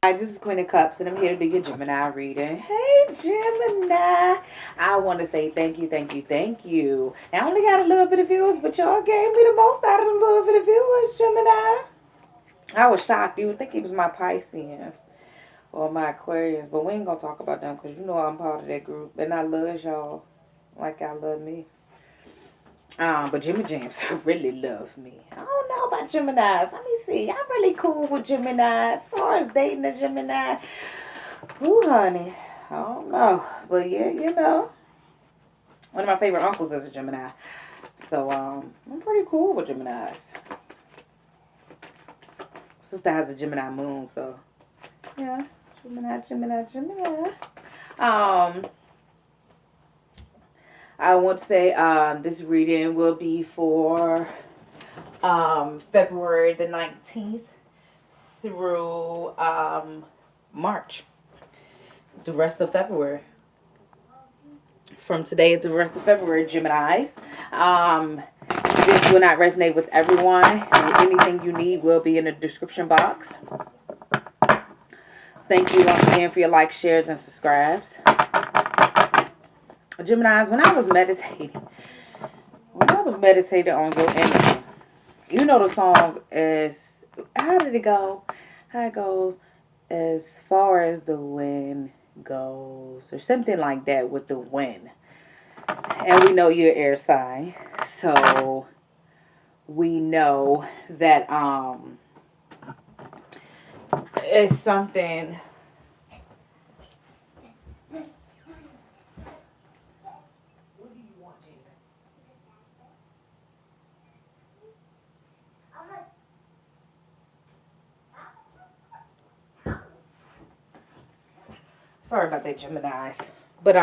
Hi, this is Queen of Cups, and I'm here to do your Gemini reading. Hey, Gemini. I want to say thank you, thank you, thank you. I only got a little bit of viewers, but y'all gave me the most out of them little bit of viewers, Gemini. I was shocked. You would think it was my Pisces or my Aquarius, but we ain't going to talk about them because you know I'm part of that group, and I love y'all like I love me. But Jimmy Jams really love me. I don't know about Geminis. Let me see. I'm really cool with Gemini. As far as dating a Gemini, ooh, honey, I don't know. But yeah, you know, one of my favorite uncles is a Gemini. So, I'm pretty cool with Geminis. Sister has a Gemini moon, so yeah, Gemini, Gemini, Gemini. I want to say this reading will be for February the 19th through March. The rest of February. From today to the rest of February, Geminis. This will not resonate with everyone. Anything you need will be in the description box. Thank you once again for your likes, shares, and subscribes. Geminis, when I was meditating on your energy, you know the song is, how did it go? How it goes, as far as the wind goes, or something like that with the wind. And we know you're air sign, so we know that it's something. Sorry about that, Geminis. But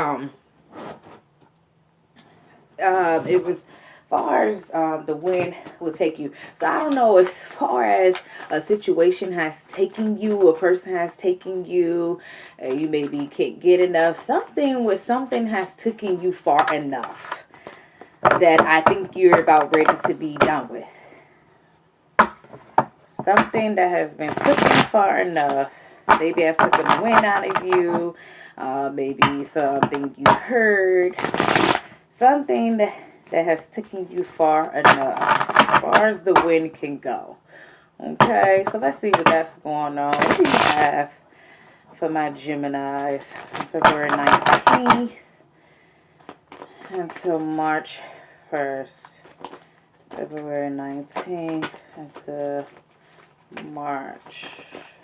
it was far as the wind will take you. So I don't know, as far as a situation has taken you, a person has taken you, you maybe can't get enough. Something has taken you far enough that I think you're about ready to be done with. Something that has been taken far enough. Maybe I've taken the wind out of you. Maybe something you heard. Something that has taken you far enough. As far as the wind can go. Okay, so let's see what that's going on. What do you have for my Geminis? February 19th until March 1st. February 19th until March.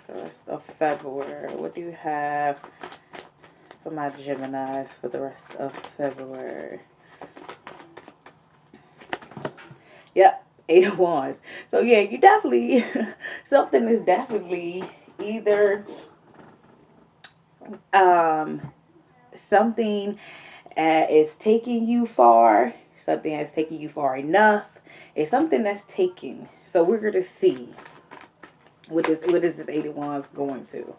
The rest of February. What do you have for my Geminis for the rest of February? Yep, 8 of Wands. So yeah, you definitely, something is definitely either something is taking you far, something has taken you far enough. It's something that's taking. So we're going to see what is this 8 of Wands going to.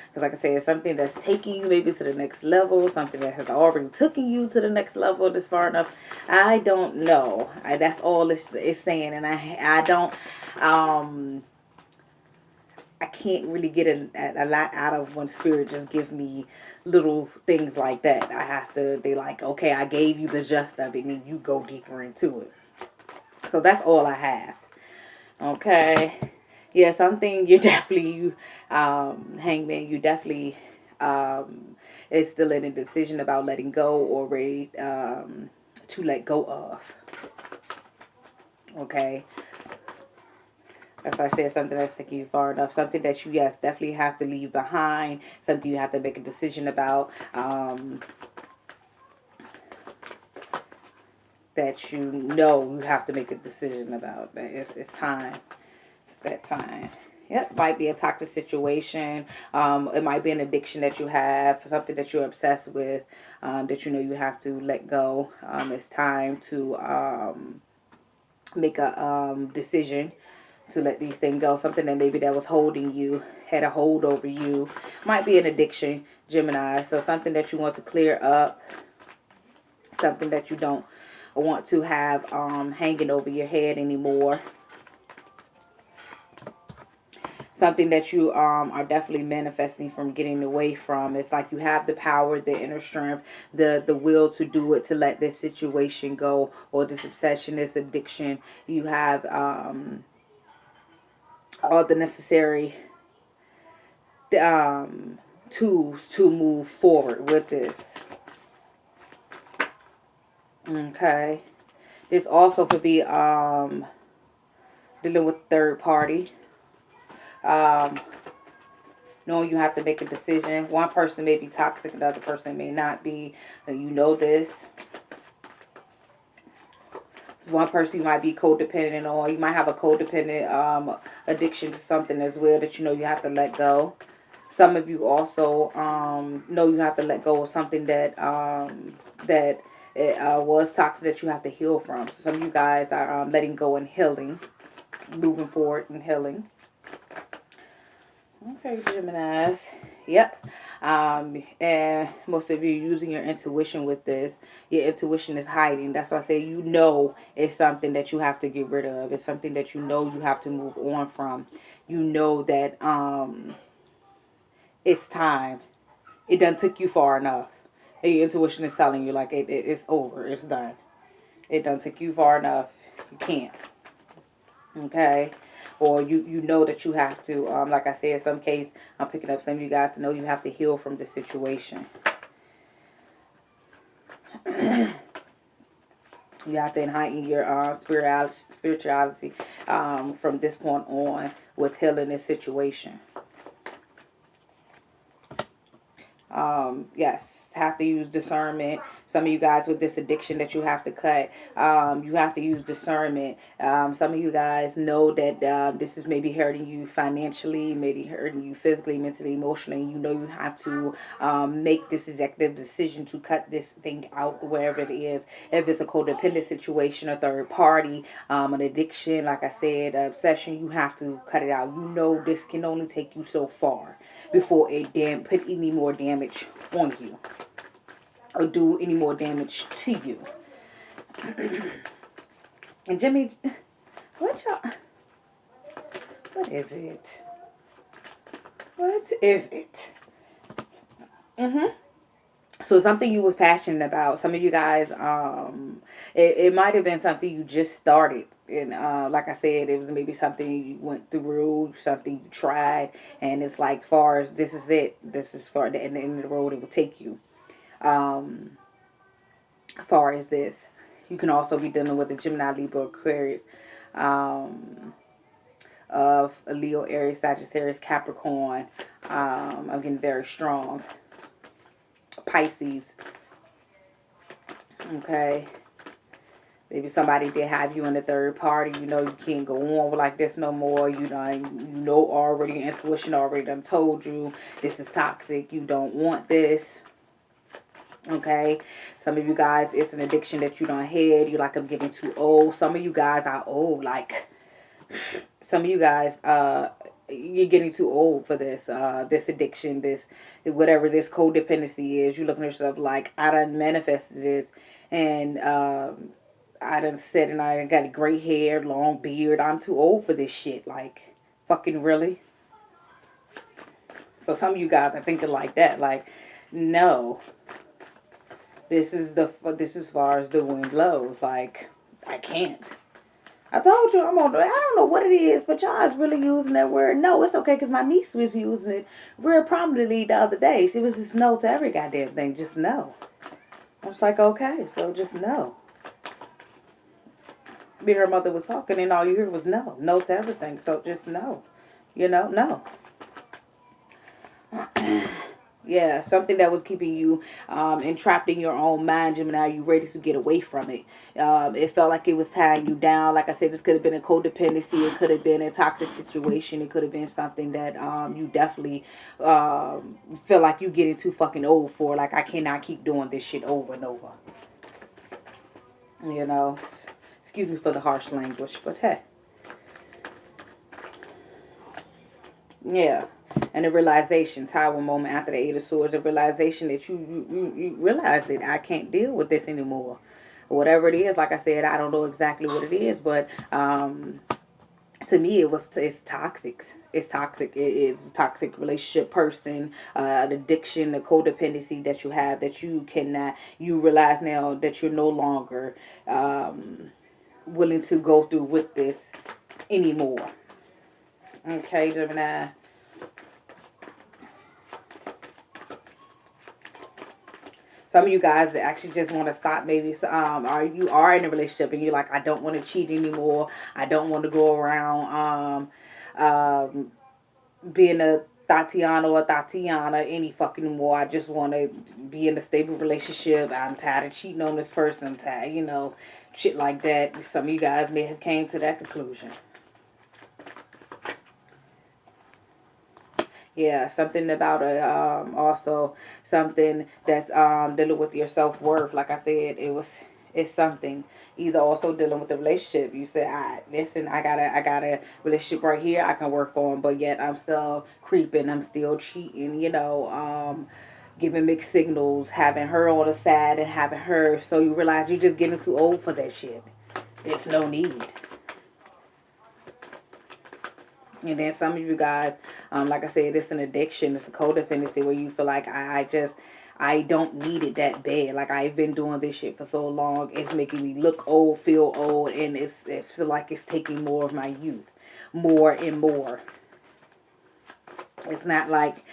Because like I said, it's something that's taking you maybe to the next level. Something that has already taken you to the next level this far enough. I don't know. That's all it's saying. And I don't, I can't really get a lot out of when spirit just give me little things like that. I have to, they like, okay, I gave you the gist of it, and then you go deeper into it. So that's all I have. Okay. Yeah, something you definitely, Hangman, you definitely is still in a decision about letting go or ready to let go of. Okay. As I said, something that's taking you far enough. Something that you, yes, definitely have to leave behind. Something you have to make a decision about. That you know you have to make a decision about. That it's time. It's that time. Yep, might be a toxic situation. It might be an addiction that you have, something that you're obsessed with, that you know you have to let go. It's time to make a decision to let these things go. Something that maybe that was holding you, had a hold over you. Might be an addiction, Gemini. So something that you want to clear up. Something that you don't want to have hanging over your head anymore. something that you are definitely manifesting from, getting away from. It's like you have the power, the inner strength, the will to do it, to let this situation go, or this obsession, this addiction. You have all the necessary tools to move forward with this. Okay. This also could be dealing with third party. Knowing you have to make a decision. One person may be toxic, another person may not be. You know this. One person you might be codependent on. You might have a codependent addiction to something as well that you know you have to let go. Some of you also know you have to let go of something that was toxic that you have to heal from. So some of you guys are letting go and healing, moving forward and healing. Okay, Geminis. Yep. And most of you using your intuition with this. Your intuition is hiding. That's why I say you know it's something that you have to get rid of. It's something that you know you have to move on from. You know that it's time. It done took you far enough. And your intuition is telling you like it's over. It's done. It done took you far enough. You can't. Okay. Or you know that you have to, like I said, in some case, I'm picking up some of you guys to know you have to heal from this situation. You have to heighten your spirituality from this point on with healing this situation. Yes, have to use discernment. Some of you guys with this addiction that you have to cut, you have to use discernment. Some of you guys know that this is maybe hurting you financially, maybe hurting you physically, mentally, emotionally. You know you have to make this executive decision to cut this thing out, wherever it is. If it's a codependent situation, a third party, an addiction, like I said, obsession, you have to cut it out. You know this can only take you so far before it put any more damage on you or do any more damage to you. And Jimmy, what is it? What is it? So something you was passionate about. Some of you guys, it might have been something you just started. And like I said, it was maybe something you went through, something you tried. And it's like, far as this is it. This is far the end of the road it will take you. Far as this. You can also be dealing with a Gemini, Libra, Aquarius. Of a Leo, Aries, Sagittarius, Capricorn. I'm getting very strong. Pisces. Okay. Maybe somebody did have you in the third party. You know you can't go on like this no more. You know already, your intuition already done told you this is toxic. You don't want this. Okay. Some of you guys, it's an addiction that you done had. You're like, I'm getting too old. Some of you guys are old. Like, some of you guys, you're getting too old for this, this addiction, this, whatever this codependency is. You're looking at yourself like, I done manifested this, and I done said, and I got gray hair, long beard. I'm too old for this shit. Like, fucking really? So some of you guys are thinking like that. Like, no. This is as far as the wind blows. Like, I can't. I told you I don't know what it is, but y'all is really using that word. No, it's okay, because my niece was using it real prominently the other day. She was just no to every goddamn thing. Just no. I was like, okay, so just no. Me and her mother was talking, and all you hear was no. No to everything, so just no. You know, no. Yeah, something that was keeping you entrapped in your own mind, Gemini. You ready to get away from it. It felt like it was tying you down. Like I said, this could have been a codependency. It could have been a toxic situation. It could have been something that you definitely feel like you're getting too fucking old for. Like, I cannot keep doing this shit over and over. You know, excuse me for the harsh language, but hey. Yeah. And the realization, Tower moment after the Eight of Swords, the realization that you realize that I can't deal with this anymore. Whatever it is, like I said, I don't know exactly what it is, but to me it's toxic. It's toxic. It is a toxic relationship person, an addiction, a codependency that you have, that you cannot, you realize now that you're no longer willing to go through with this anymore. Okay, Gemini. Some of you guys that actually just want to stop, maybe or you are in a relationship and you're like, I don't want to cheat anymore. I don't want to go around being a Tatiana any fucking more. I just want to be in a stable relationship. I'm tired of cheating on this person. I'm tired, shit like that. Some of you guys may have came to that conclusion. Yeah, something about also something that's dealing with your self-worth. Like I said, it's something either also dealing with the relationship. You say, listen, I got a relationship right here I can work on, but yet I'm still creeping, I'm still cheating, giving mixed signals, having her on the side and having her, so you realize you're just getting too old for that shit. It's no need. And then some of you guys, like I said, it's an addiction. It's a codependency where you feel like I don't need it that bad. Like I've been doing this shit for so long. It's making me look old, feel old, and it feel like it's taking more of my youth, more and more. It's not like,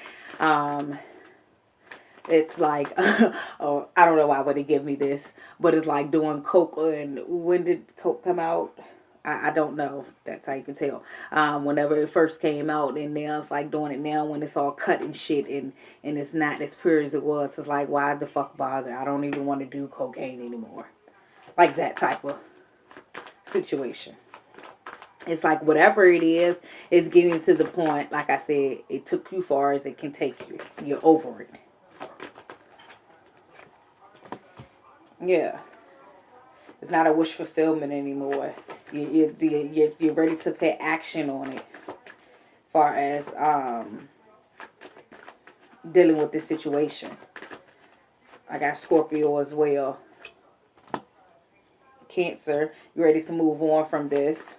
it's like, oh, I don't know why would they give me this, but it's like doing coke. And when did coke come out? I don't know. That's how you can tell. Whenever it first came out, and now it's like doing it now when it's all cut and shit, and it's not as pure as it was. It's like, why the fuck bother? I don't even want to do cocaine anymore. Like that type of situation. It's like whatever it is, it's getting to the point, like I said, it took you far as it can take you. You're over it. Yeah. It's not a wish fulfillment anymore. You're ready to put action on it. Far as dealing with this situation. I got Scorpio as well. Cancer, you're ready to move on from this.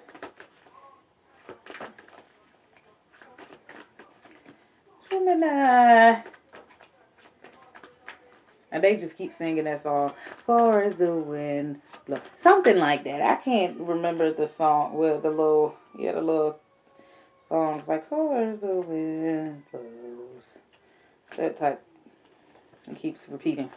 Gemini. And they just keep singing that song. Far as the wind blows. Something like that. I can't remember the song. Well, the little songs like far as the wind blows. That type. It keeps repeating.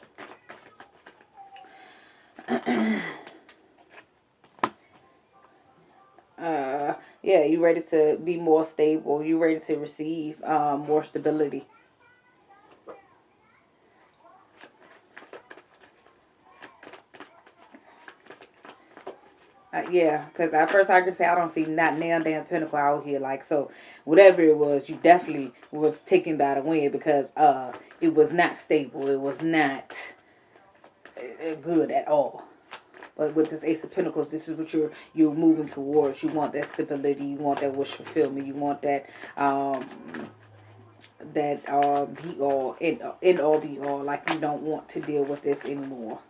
Yeah, you ready to be more stable. You ready to receive more stability. Yeah, because at first I could say I don't see not nail damn pinnacle out here. Like, so whatever it was, you definitely was taken by the wind because it was not stable. It was not good at all. But with this Ace of Pentacles, this is what you're moving towards. You want that stability. You want that wish fulfillment. You want that be all end all be all. Like you don't want to deal with this anymore.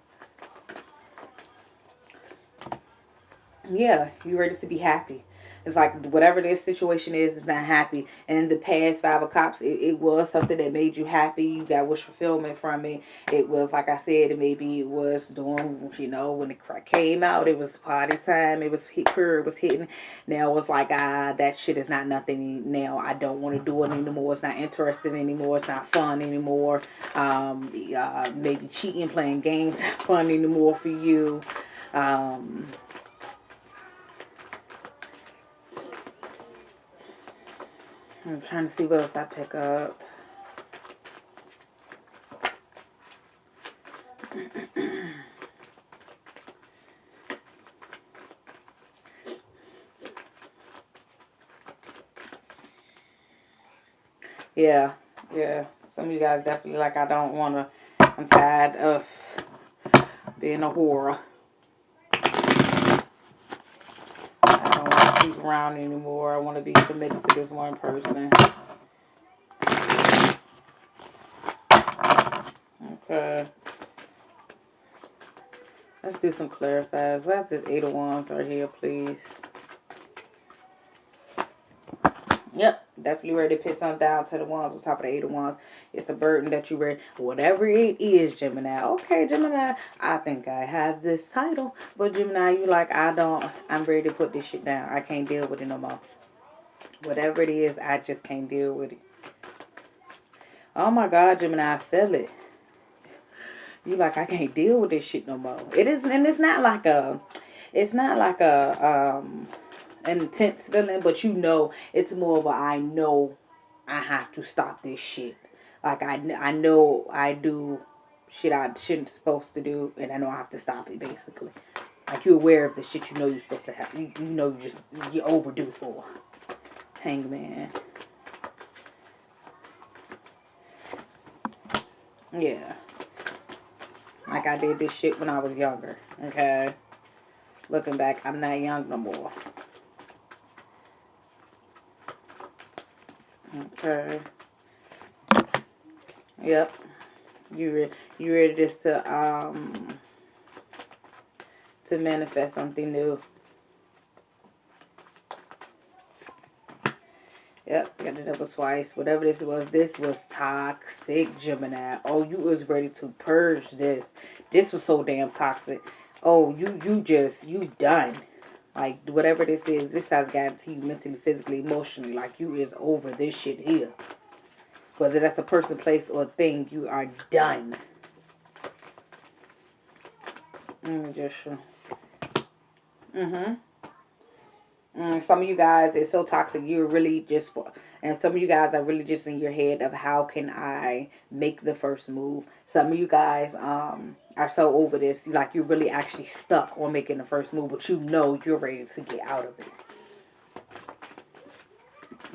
Yeah, you're ready to be happy. It's like whatever this situation is not happy. And in the past, Five of Cups, it was something that made you happy. You got wish fulfillment from it. It was, like I said, maybe it was doing, when it came out, it was party time. It was it was hitting. Now it's like, that shit is not nothing now. I don't want to do it anymore. It's not interesting anymore. It's not fun anymore. Maybe cheating, playing games, not fun anymore for you. I'm trying to see what else I pick up. Yeah. Some of you guys definitely like, I don't want to, I'm tired of being a whore. I don't want to sleep around anymore. I want to be committed to this one person. Okay. Let's do some clarifiers. Where's this Eight of Wands right here, please? definitely ready to put something down to the ones on top of the 8 of Wands. It's a burden that you ready. Whatever it is, Gemini. Okay, Gemini, I think I have this title. But Gemini, you like, I'm ready to put this shit down. I can't deal with it no more. Whatever it is, I just can't deal with it. Oh my God, Gemini, I feel it. You like, I can't deal with this shit no more. It is, and it's not like a an intense feeling, but you know, it's more of a, I know I have to stop this shit. Like, I know I do shit I shouldn't supposed to do, and I know I have to stop it, basically. Like, you're aware of the shit you know you're supposed to have. You know you're overdue for. Hangman. Yeah. Like, I did this shit when I was younger, okay? Looking back, I'm not young no more. Okay. Yep. You ready just to manifest something new. Yep, got it double twice. Whatever this was toxic, Gemini. Oh, you was ready to purge this. This was so damn toxic. Oh, you done. Like, whatever this is, this has gotten to you mentally, physically, emotionally. Like, you is over this shit here. Whether that's a person, place, or thing, you are done. Just sure. Some of you guys, it's so toxic. You're really just and some of you guys are really just in your head of how can I make the first move. Some of you guys are so over this, like you're really actually stuck on making the first move, but you know you're ready to get out of it.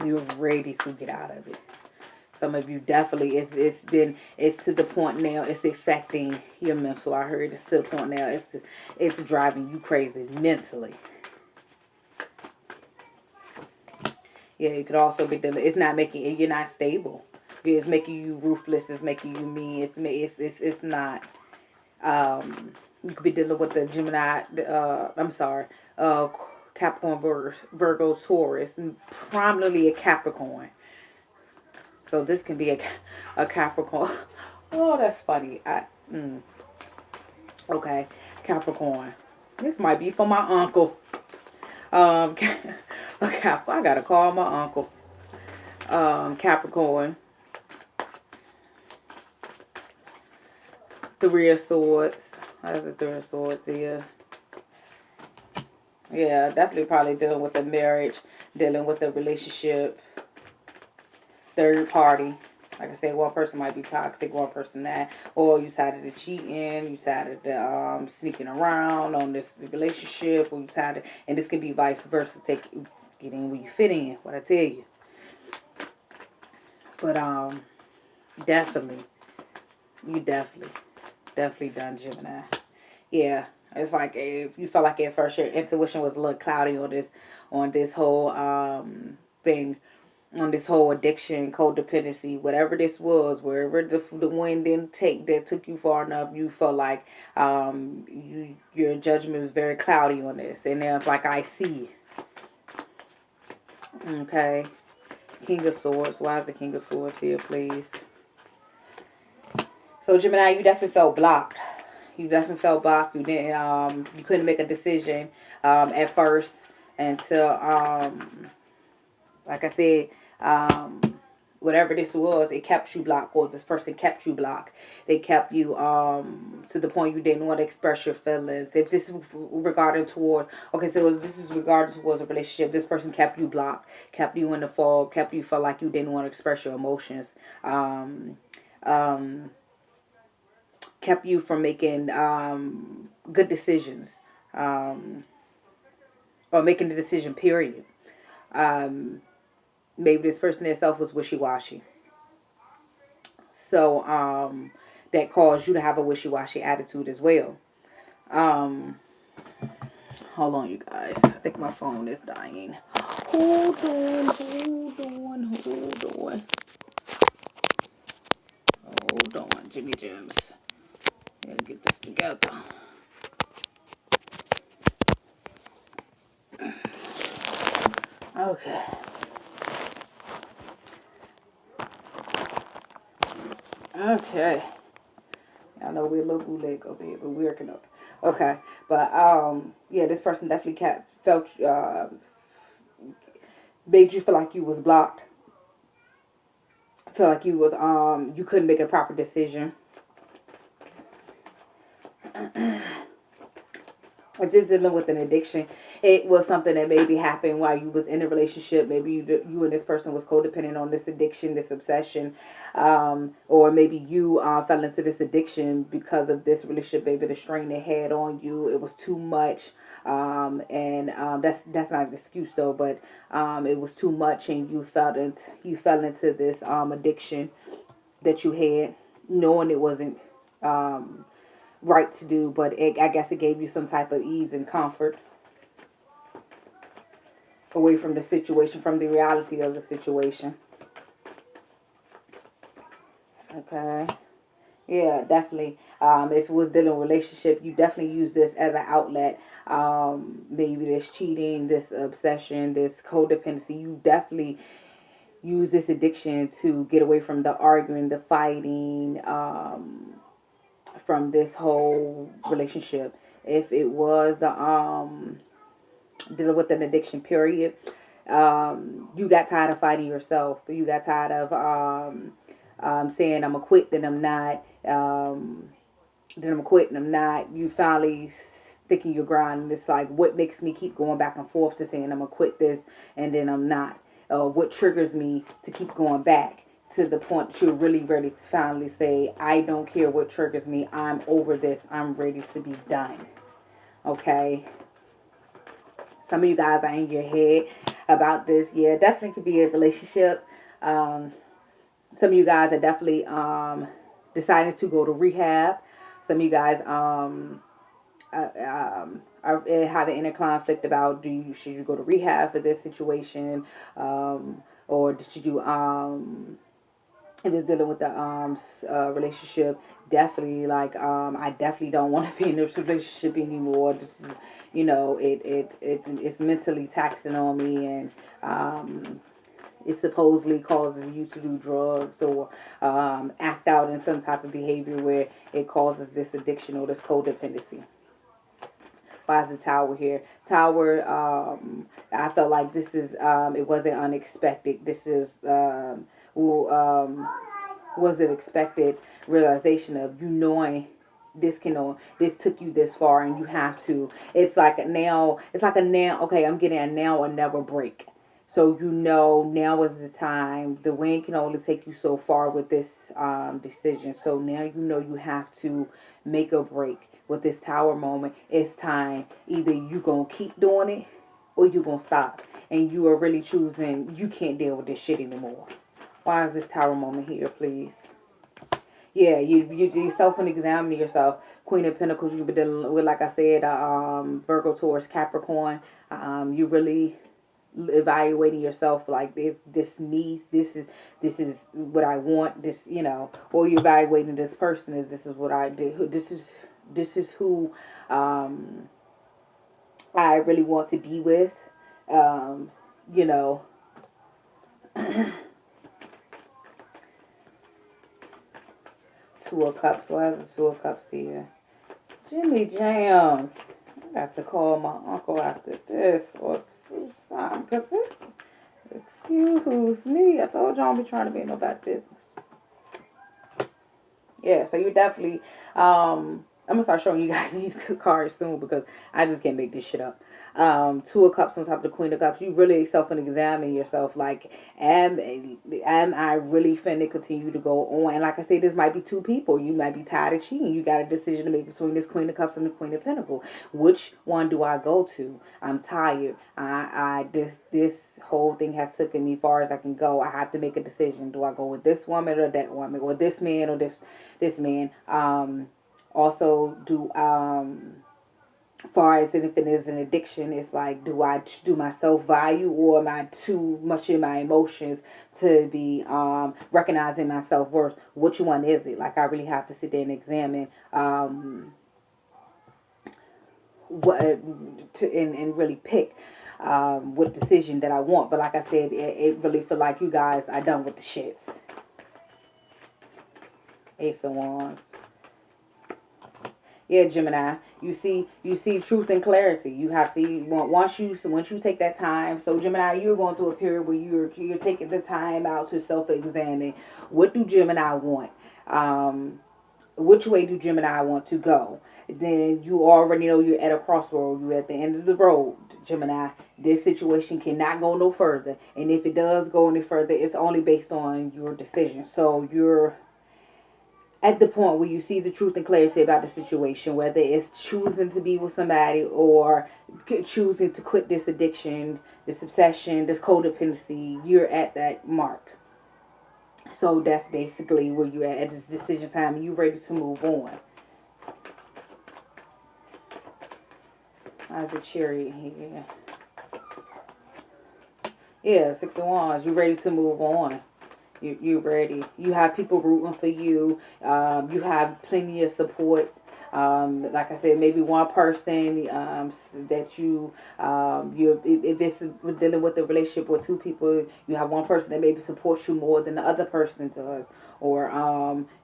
You're ready to get out of it. Some of you definitely, it's to the point now, it's affecting your mental. I heard it's to the point now, it's driving you crazy mentally. Yeah, you could also be dealing. It's not making you're not stable. It's making you ruthless. It's making you mean. It's not. You could be dealing with the Gemini. Capricorn, Virgo, Taurus, and prominently a Capricorn. So this can be a Capricorn. Oh, that's funny. Okay, Capricorn. This might be for my uncle. Okay, I gotta call my uncle. Capricorn. Three of Swords. How's the Three of Swords here? Yeah, definitely probably dealing with a marriage, dealing with a relationship. Third party. Like I said, one person might be toxic, one person that, or you decided to cheating, you decided to sneaking around on this relationship, or you decided, and this can be vice versa. Get in where you fit in. What I tell you. But definitely done, Gemini. Yeah, it's like if you felt like at first your intuition was a little cloudy on this whole thing. On this whole addiction, codependency, whatever this was, wherever the wind didn't take that took you far enough, you felt like your judgment was very cloudy on this. And then it's like, I see. Okay. King of Swords. Why is the King of Swords here, please? So Gemini, you definitely felt blocked. You definitely felt blocked. You didn't. You couldn't make a decision at first until like I said. Whatever this was, it kept you blocked, or this person kept you blocked. They kept you to the point you didn't want to express your feelings. If this is regarding towards, okay, so this is regarding towards a relationship, this person kept you blocked, kept you in the fog, kept you felt like you didn't want to express your emotions, kept you from making good decisions, or making the decision, period. Maybe this person itself was wishy-washy. So, that caused you to have a wishy-washy attitude as well. Hold on, you guys. I think my phone is dying. Hold on, Jimmy Gems. Gotta get this together. Okay. Okay. I know we're a little bootleg over here, but we're working up. Okay. But, yeah, this person definitely felt, made you feel like you was blocked. Feel like you was, you couldn't make a proper decision. If this is dealing with an addiction, it was something that maybe happened while you was in a relationship. Maybe you and this person was codependent on this addiction, this obsession, or maybe you fell into this addiction because of this relationship. Maybe the strain they had on you, it was too much, and that's not an excuse though. But it was too much, and you fell into this addiction that you had, knowing it wasn't. Right to do, but I guess it gave you some type of ease and comfort away from the situation, from the reality of the situation. Okay. Yeah, definitely. If it was dealing with a relationship, you definitely use this as an outlet. Maybe this cheating, this obsession, this codependency. You definitely use this addiction to get away from the arguing, the fighting, from this whole relationship. If it was dealing with an addiction period, you got tired of fighting yourself. You got tired of saying I'm gonna quit, then I'm not. Then I'm gonna quit, and I'm not. You finally sticking your grind, and it's like, what makes me keep going back and forth to saying I'm gonna quit this, and then I'm not? What triggers me to keep going back? To the point that you're really ready to finally say, I don't care what triggers me. I'm over this. I'm ready to be done. Okay? Some of you guys are in your head about this. Yeah, definitely could be a relationship. Some of you guys are definitely deciding to go to rehab. Some of you guys are having inner conflict about should you go to rehab for this situation, or should you if it's dealing with the relationship, definitely like I definitely don't want to be in this relationship anymore. This is, it's mentally taxing on me, and it supposedly causes you to do drugs or act out in some type of behavior where it causes this addiction or this codependency. Why is the Tower here? Tower, I felt like this is, it wasn't unexpected. This is, was it expected realization of you knowing this took you this far and you have to, it's like a now, okay, I'm getting a now or never break. So now is the time. The wind can only take you so far with this decision. So now you have to make a break with this Tower moment. It's time. Either you going to keep doing it or you going to stop. And you are really choosing you can't deal with this shit anymore. Why is this Tower moment here, please? Yeah, you self-examining yourself. Queen of Pentacles, you've been dealing with, like I said, Virgo, Taurus, Capricorn. You really evaluating yourself like this me, this is what I want, this, or you evaluating this person as this is what I do. This is who I really want to be with. Two of Cups. Why is the Two of Cups here? Jimmy Jams. I got to call my uncle after this, or because this, excuse me, I told y'all I don't be trying to be in no bad business. Yeah, so you definitely, I'm going to start showing you guys these cards soon because I just can't make this shit up. Two of Cups on top of the Queen of Cups. You really self-examine yourself. Like, am I really finna continue to go on? And like I say, this might be two people. You might be tired of cheating. You got a decision to make between this Queen of Cups and the Queen of Pentacles. Which one do I go to? I'm tired. This whole thing has taken me far as I can go. I have to make a decision. Do I go with this woman or that woman? Or this man or this man? Also, far as if it is an addiction, it's like, do I do my self-value, or am I too much in my emotions to be recognizing my self-worth? Which one is it? Like, I really have to sit there and examine and really pick what decision that I want. But like I said, it really feel like you guys are done with the shits. Ace of Wands. Yeah, Gemini. You see truth and clarity. You have to once you take that time. So Gemini, you're going through a period where you're taking the time out to self-examine. What do Gemini want? Which way do Gemini want to go? Then you already know you're at a crossroad. You're at the end of the road, Gemini. This situation cannot go no further. And if it does go any further, it's only based on your decision. So you're at the point where you see the truth and clarity about the situation, whether it's choosing to be with somebody or choosing to quit this addiction, this obsession, this codependency. You're at that mark. So that's basically where you're at this decision time, and you're ready to move on. How's the Chariot here? Yeah, Six of Wands. You're ready to move on. You're ready. You have people rooting for you. You have plenty of support. Like I said, maybe one person that if it's dealing with a relationship with two people, you have one person that maybe supports you more than the other person does, or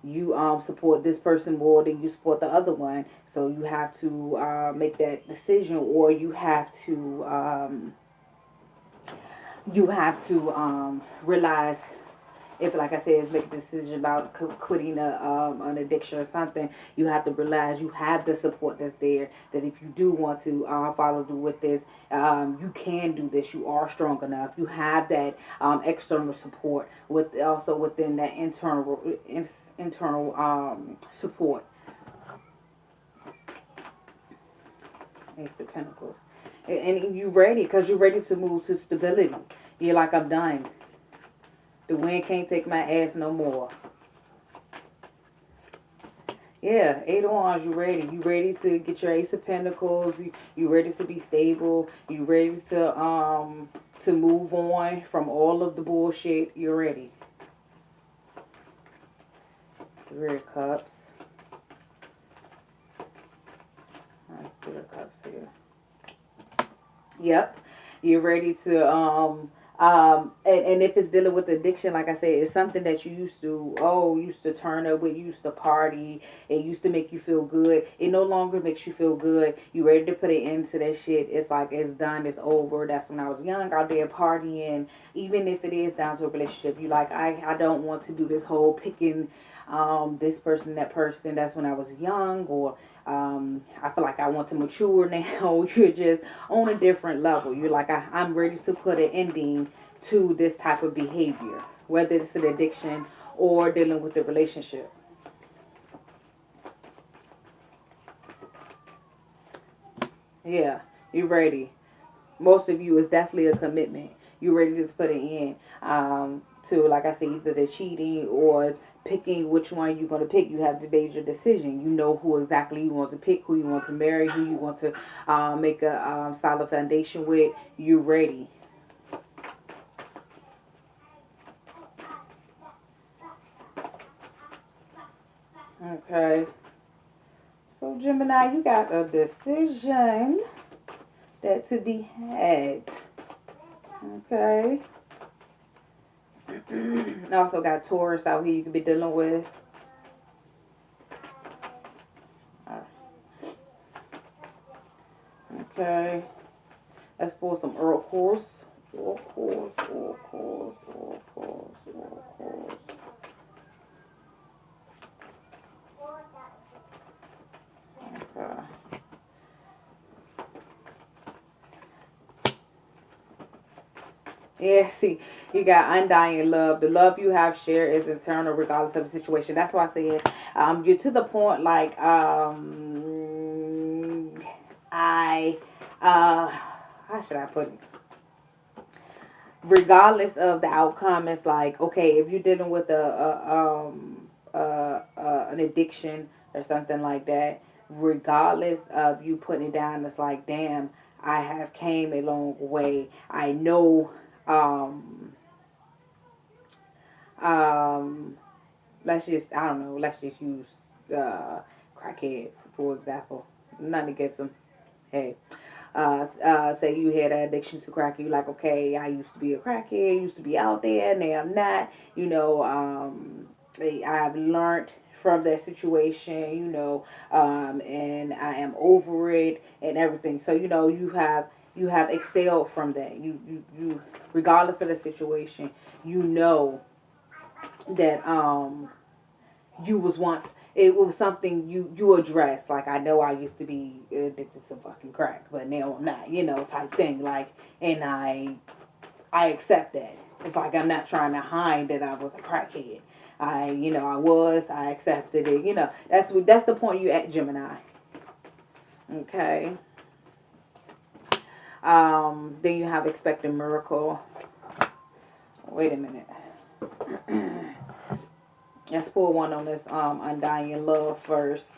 you support this person more than you support the other one. So you have to make that decision, or you have to realize. If, like I said, is make a decision about quitting an addiction or something, you have to realize you have the support that's there. That if you do want to follow through with this, you can do this. You are strong enough. You have that external support also within that internal support. Ace of Pentacles, and you're ready because you're ready to move to stability. You're like, I'm done. The wind can't take my ass no more. Yeah, Eight of Wands, you ready. You ready to get your Ace of Pentacles. You ready to be stable. You ready to move on from all of the bullshit. You're ready. Three of Cups. Let's see the Cups here. Yep. You're ready to and if it's dealing with addiction, like I said, it's something that you used to turn up with, you used to party, it used to make you feel good. It no longer makes you feel good. You ready to put an end to that shit. It's like, it's done, it's over. That's when I was young, out there partying. Even if it is down to a relationship, you like, I don't want to do this whole picking this person, that person. That's when I was young, or I feel like I want to mature now. You're just on a different level. You're like, I'm ready to put an ending to this type of behavior, whether it's an addiction or dealing with a relationship. Yeah, you're ready. Most of you is definitely a commitment. You're ready to put it in to, like I said, either the cheating or picking which one you're going to pick. You have made your decision. You know who exactly you want to pick, who you want to marry, who you want to make a solid foundation with. You're ready. Okay. So, Gemini, you got a decision that to be had. Okay. I also got Taurus out here you could be dealing with. Okay. Let's pull some oracles. Oracles. Okay. Yeah, see, you got undying love. The love you have shared is eternal regardless of the situation. That's why I said you're to the point like how should I put it? Regardless of the outcome, it's like, okay, if you're dealing with an addiction or something like that, regardless of you putting it down, it's like, damn, I have came a long way. I know. Let's just use crackheads for example. Nothing against them. Hey, say you had an addiction to crack, you like, okay, I used to be a crackhead, used to be out there, now I'm not. I've learned from that situation, you know, and I am over it and everything. So, you know, you have excelled from that. You regardless of the situation, you know that you was once, it was something you addressed. Like, I know I used to be addicted to fucking crack, but now I'm not, you know, type thing. Like, and I accept that. It's like I'm not trying to hide that I was a crackhead. I accepted it. You know, that's the point you at, Gemini. Okay. Then you have expect a miracle. Wait a minute. Let's pull one on this undying love first.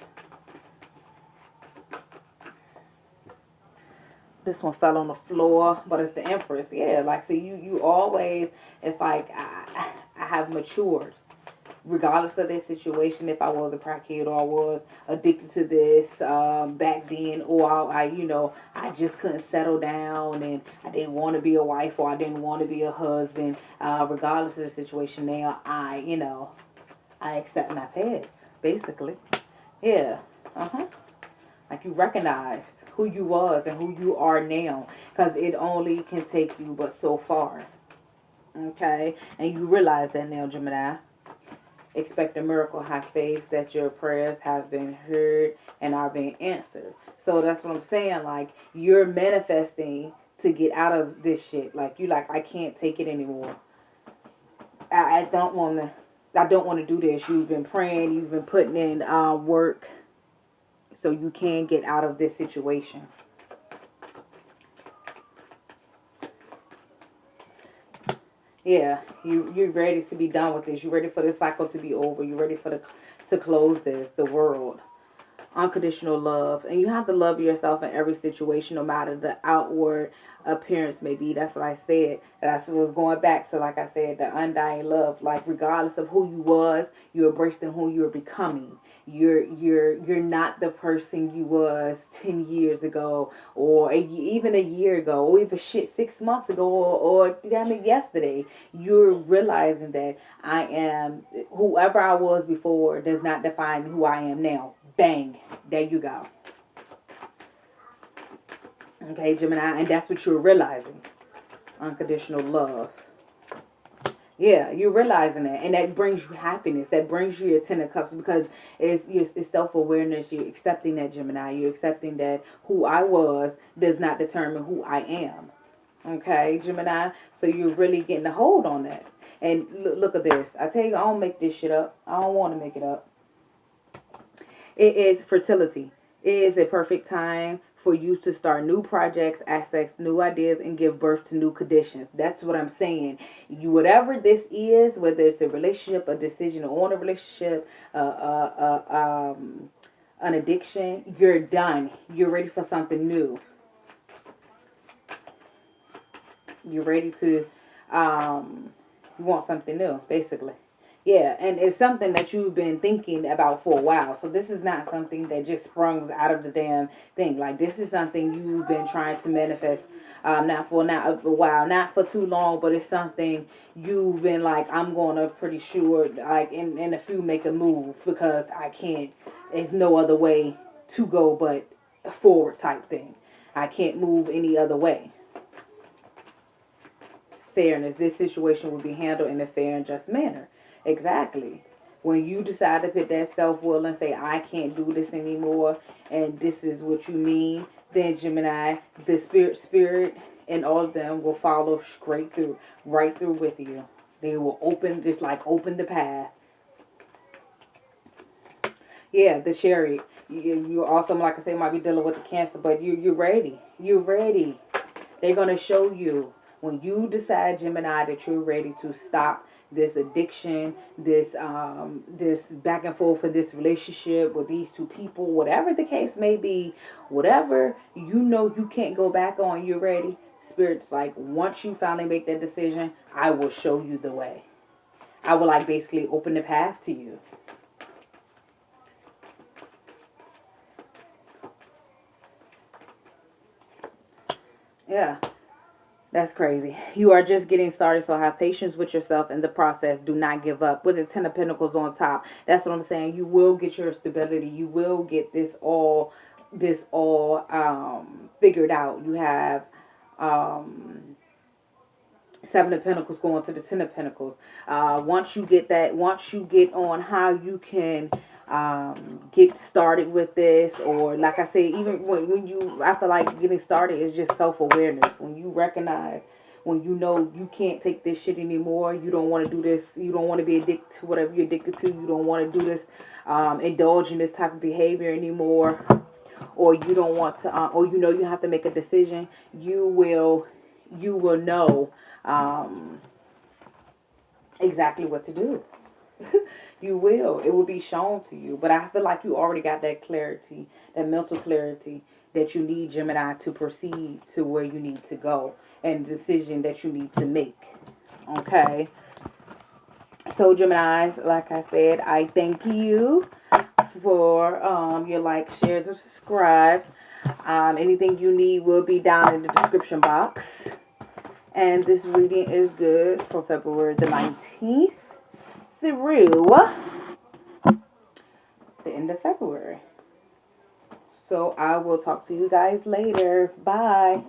This one fell on the floor, but it's the Empress. Yeah, like, see, you always, it's like I have matured. Regardless of this situation, if I was a crackhead or I was addicted to this back then, or I just couldn't settle down and I didn't want to be a wife or I didn't want to be a husband. Regardless of the situation now, I accept my past, basically. Yeah. Like, you recognize who you was and who you are now, because it only can take you but so far. Okay? And you realize that now, Gemini. Expect a miracle. Have faith that your prayers have been heard and are being answered. So that's what I'm saying. Like, you're manifesting to get out of this shit. Like, I can't take it anymore. I don't want to do this. You've been praying. You've been putting in work so you can get out of this situation. Yeah, you're ready to be done with this. You're ready for the cycle to be over. You're ready to close the world. Unconditional love. And you have to love yourself in every situation, no matter the outward appearance may be. That's what I said. That's what was going back. So like I said, the undying love. Like, regardless of who you was, you embracing who you're becoming. You're not the person you was 10 years ago, or even a year ago, or even 6 months ago, or damn it, yesterday. You're realizing that I am whoever I was before does not define who I am now. Bang. There you go. Okay, Gemini, and that's what you're realizing. Unconditional love. Yeah, you're realizing that, and that brings you happiness. That brings you your Ten of Cups, because it's self-awareness. You're accepting that, Gemini. You're accepting that who I was does not determine who I am. Okay, Gemini. So you're really getting a hold on that. And look at this. I tell you, I don't make this shit up. I don't want to make it up. It is fertility. It is a perfect time for you to start new projects, access new ideas, and give birth to new conditions. That's what I'm saying. Whatever this is, whether it's a relationship, a decision on a relationship, an addiction, you're done. You're ready for something new. You're ready to, you want something new, basically. Yeah, and it's something that you've been thinking about for a while. So this is not something that just sprung out of the damn thing. Like, this is something you've been trying to manifest, not for a while, not for too long, but it's something you've been like, I'm going to pretty sure, like, in a few, make a move, because I can't, there's no other way to go but forward type thing. I can't move any other way. Fairness. This situation will be handled in a fair and just manner. Exactly. When you decide to put that self-will and say, I can't do this anymore, and this is what you mean, then Gemini, the spirit, and all of them will follow straight through, right through with you. They will open the path. Yeah, the Chariot. You also, like I say, might be dealing with the Cancer, but you're ready. You're ready. They're going to show you. When you decide, Gemini, that you're ready to stop this addiction, this back and forth for this relationship with these two people, whatever the case may be, whatever you know you can't go back on, you're ready. Spirit's like, once you finally make that decision, I will show you the way. I will, like, basically open the path to you. Yeah. That's crazy. You are just getting started, so have patience with yourself in the process. Do not give up. With the Ten of Pentacles on top, that's what I'm saying. You will get your stability. You will get this all figured out. You have Seven of Pentacles going to the Ten of Pentacles. Once you get that, once you get on how you can get started with this, or like I said, even when you, I feel like getting started is just self-awareness. When you recognize, when you know you can't take this shit anymore, you don't want to do this, you don't want to be addicted to whatever you're addicted to, you don't want to do this, indulge in this type of behavior anymore, or you don't want to, or you know you have to make a decision, you will know exactly what to do. You will. It will be shown to you. But I feel like you already got that clarity, that mental clarity that you need, Gemini, to proceed to where you need to go and the decision that you need to make. Okay? So, Geminis, like I said, I thank you for your likes, shares, and subscribes. Anything you need will be down in the description box. And this reading is good for February the 19th through the end of February. So I will talk to you guys later. Bye.